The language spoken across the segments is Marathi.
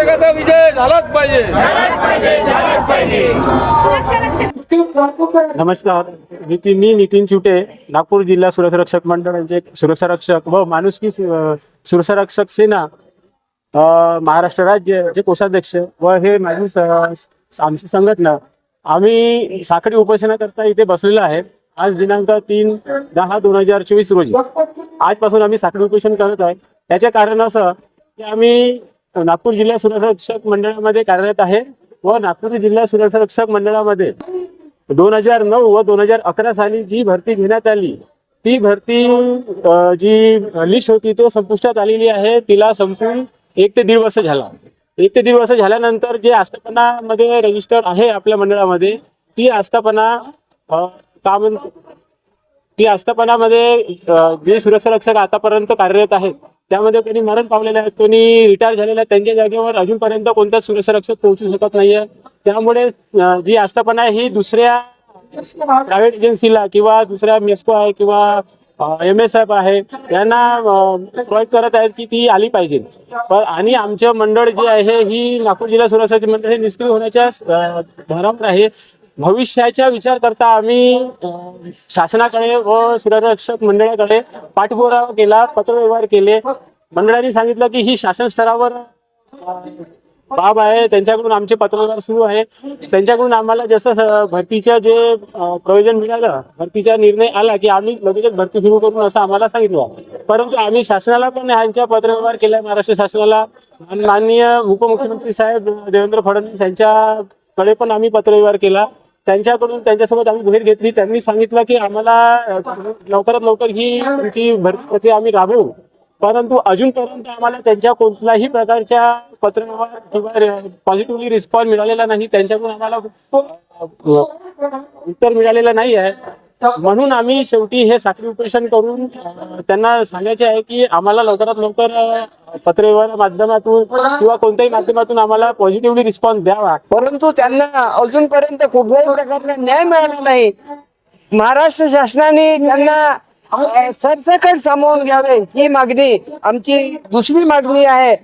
शिक्षकाचा विजय झालाच पाहिजे। नमस्कार, मी नितीन चुटे, नागपूर जिल्हा सुरक्षा रक्षक मंडळाचे सुरक्षा रक्षक व माणुसकी सुरक्षा रक्षक सेना महाराष्ट्र राज्याचे कोषाध्यक्ष व हे माझी आमची संघटना। आम्ही साखळी उपोषणाकरता इथे बसलेलो आहे। आज दिनांक 3/10/2024 रोजी आजपासून आम्ही साखळी उपोषण करत आहे। त्याचे कारण असं की आम्ही नागपूर जिल्हा सुरक्षा रक्षक मंडळामध्ये कार्यरत आहे व नागपूर जिल्हा सुरक्षा रक्षक मंडळामध्ये 2009 व 2011 साली जी भरती घेण्यात आली ती भरती जी लिस्ट होती तो संपुष्टात आलेली आहे। तिला संपून 1 ते 1.5 वर्ष झाला। 1 ते 1.5 वर्ष झाल्यानंतर जे आस्थापनामध्ये रजिस्टर आहे आपल्या मंडळामध्ये ती आस्थापना ती आस्थापनामध्ये जे सुरक्षा रक्षक आतापर्यंत कार्यरत आहेत त्यामध्ये कोणी मरण पावलेले आहेत, कोणी रिटायर झालेले आहेत, त्यांच्या जागेवर अजूनपर्यंत कोणताच सुरक्षा रक्षक पोहोचू शकत नाहीये। त्यामुळे जी आस्थापना ही दुसऱ्या प्रायव्हेट एजन्सीला किंवा दुसऱ्या मेस्को आहे किंवा MSF आहे यांना प्रोव्हाइड करत आहेत की ती आली पाहिजे। आणि आमचं मंडळ जे आहे ही नागपूर जिल्हा सुरक्षा मंडळ हे निष्क्रिय होण्याच्या भरावर आहे। भविष्याचा विचार करता आम्ही शासनाकडे व सुरक्षक मंडळाकडे पाठपुरावा केला, पत्रव्यवहार केले। मंडळाने सांगितलं की ही शासन स्तरावर बाब आहे, त्यांच्याकडून आमचे पत्रव्यवहार सुरू आहे। त्यांच्याकडून आम्हाला जसं भरतीचं जे प्रयोजन मिळालं, भरतीचा निर्णय आला की आम्ही लगेच भरती सुरू करून असं आम्हाला सांगितलं। परंतु आम्ही शासनाला पण ह्यांच्या पत्रव्यवहार केला, महाराष्ट्र शासनाला, माननीय उपमुख्यमंत्री साहेब देवेंद्र फडणवीस यांच्याकडे पण आम्ही पत्रव्यवहार केला। त्यांच्यासोबत आम्ही भेट घेतली। त्यांनी सांगितलं की आम्हाला लवकरात लवकर ही तुमची भरती प्रक्रिया आम्ही राबवू, परंतु अजूनपर्यंत आम्हाला त्यांच्या कोणत्याही प्रकारच्या पत्रव्यवहार किंवा पॉझिटिव्हली रिस्पॉन्स मिळालेला नाही, त्यांच्याकडून आम्हाला उत्तर मिळालेलं नाही आहे। म्हणून आम्ही शेवटी हे साखळी उपोषण करून त्यांना सांगायचे आहे की आम्हाला लवकरात लवकर पत्रव्यवहार माध्यमातून किंवा कोणत्याही माध्यमातून आम्हाला पॉझिटिव्हली रिस्पॉन्स द्यावा। परंतु त्यांना अजूनपर्यंत कुठल्याही प्रकारचा न्याय मिळाला नाही। महाराष्ट्र शासनाने त्यांना सरसकट सामावून घ्यावे ही मागणी आमची दुसरी मागणी आहे।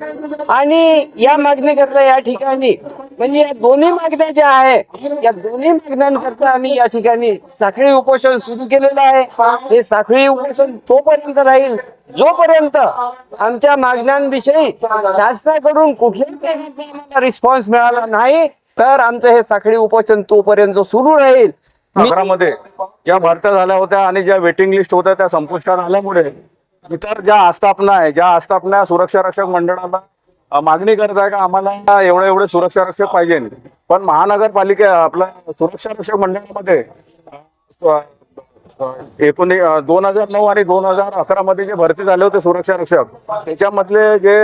आणि या मागणीकरता या ठिकाणी म्हणजे या दोन्ही मागण्या ज्या आहे या दोन्ही मागण्यांकरता आम्ही या ठिकाणी साखळी उपोषण सुरू केलेलं आहे। हे साखळी उपोषण तोपर्यंत राहील जोपर्यंत आमच्या मागण्यांविषयी शासनाकडून कुठल्याही रिस्पॉन्स मिळाला नाही, तर आमचं हे साखळी उपोषण तोपर्यंत सुरू राहील। 11 मध्ये ज्या भरत्या झाल्या होत्या आणि ज्या वेटिंग लिस्ट होत्या त्या संपुष्टात आल्यामुळे इतर ज्या आस्थापना आहे, ज्या आस्थापना सुरक्षा रक्षक मंडळाला मागणी करत आहे का आम्हाला एवढे सुरक्षा रक्षक पाहिजे, पण महानगरपालिका आपल्या सुरक्षा रक्षक मंडळामध्ये 2009 आणि 2011 मध्ये जे भरती झाले होते सुरक्षा रक्षक त्याच्यामधले जे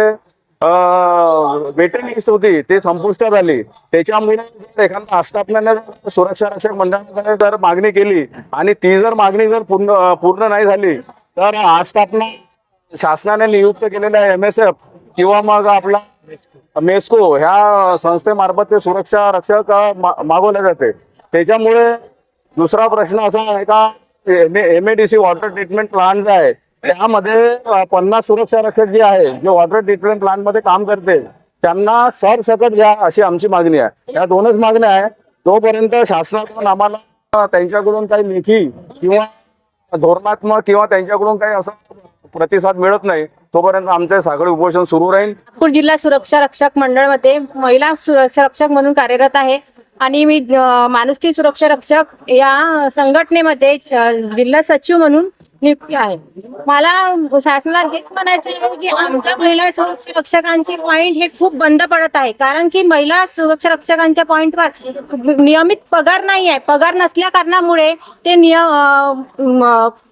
वेटिंग लिस्ट होती ते संपुष्टात आली। त्याच्यामुळे एखाद्या आस्थापनाने सुरक्षा रक्षक मंडळाकडे जर मागणी केली आणि ती जर मागणी जर पूर्ण नाही झाली तर आस्थापना शासनाने नियुक्त केलेल्या MSF किंवा मग आपला मेस्को ह्या संस्थेमार्फत ते सुरक्षा रक्षक मागवले जाते। त्याच्यामुळे दुसरा प्रश्न असा आहे का MADC वॉटर ट्रीटमेंट प्लांट आहे त्यामध्ये 50 सुरक्षा रक्षक जे आहे जे वॉटर ट्रीटमेंट प्लांट मध्ये काम करते त्यांना सरसकट घ्या अशी आमची मागणी आहे। या दोनच मागण्या आहे। जोपर्यंत शासनाकडून आम्हाला त्यांच्याकडून काही लेखी किंवा धोरणात्मक किंवा त्यांच्याकडून काही असं प्रतिसाद मिळत नाही तोपर्यंत आमचे साखळी उपोषण सुरू राहील। नागपूर जिल्हा सुरक्षा रक्षक मंडळमध्ये महिला सुरक्षा रक्षक म्हणून कार्यरत आहे आणि मी माणुसकी सुरक्षा रक्षक या संघटनेमध्ये जिल्हा सचिव म्हणून नियुक्ती आहे। मला शासनाला हेच म्हणायचं आहे की आमच्या महिला सुरक्षा रक्षकांचे पॉइंट हे खूप बंद पडत आहे, कारण की महिला सुरक्षा रक्षकांच्या पॉइंटवर नियमित पगार नाही आहे। पगार नसल्या कारणामुळे ते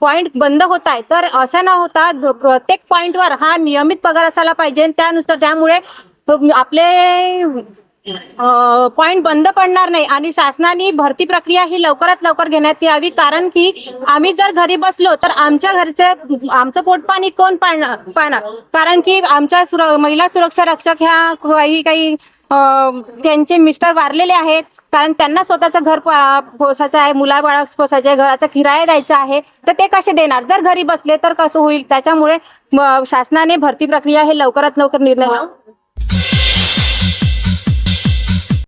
पॉइंट बंद होत आहे। तर असं न होता प्रत्येक पॉइंटवर हा नियमित पगार असायला पाहिजे, त्यामुळे आपले पॉइंट बंद पडणार नाही आणि शासनाने भरती प्रक्रिया ही लवकरात लवकर घेण्यात यावी, कारण की आम्ही जर घरी बसलो तर आमच्या घरचे आमचं पोटपाणी कोण पाहणार, कारण की आमच्या महिला सुरक्षा रक्षक ह्या काही त्यांचे मिस्टर वारलेले आहेत, कारण त्यांना स्वतःचं घर पोसायचं आहे, मुलाबाळा पोसायचं आहे, घराचा किराया द्यायचा आहे, तर ते कसे देणार जर घरी बसले तर कसं होईल। त्याच्यामुळे शासनाने भरती प्रक्रिया हे लवकरात लवकर निर्णय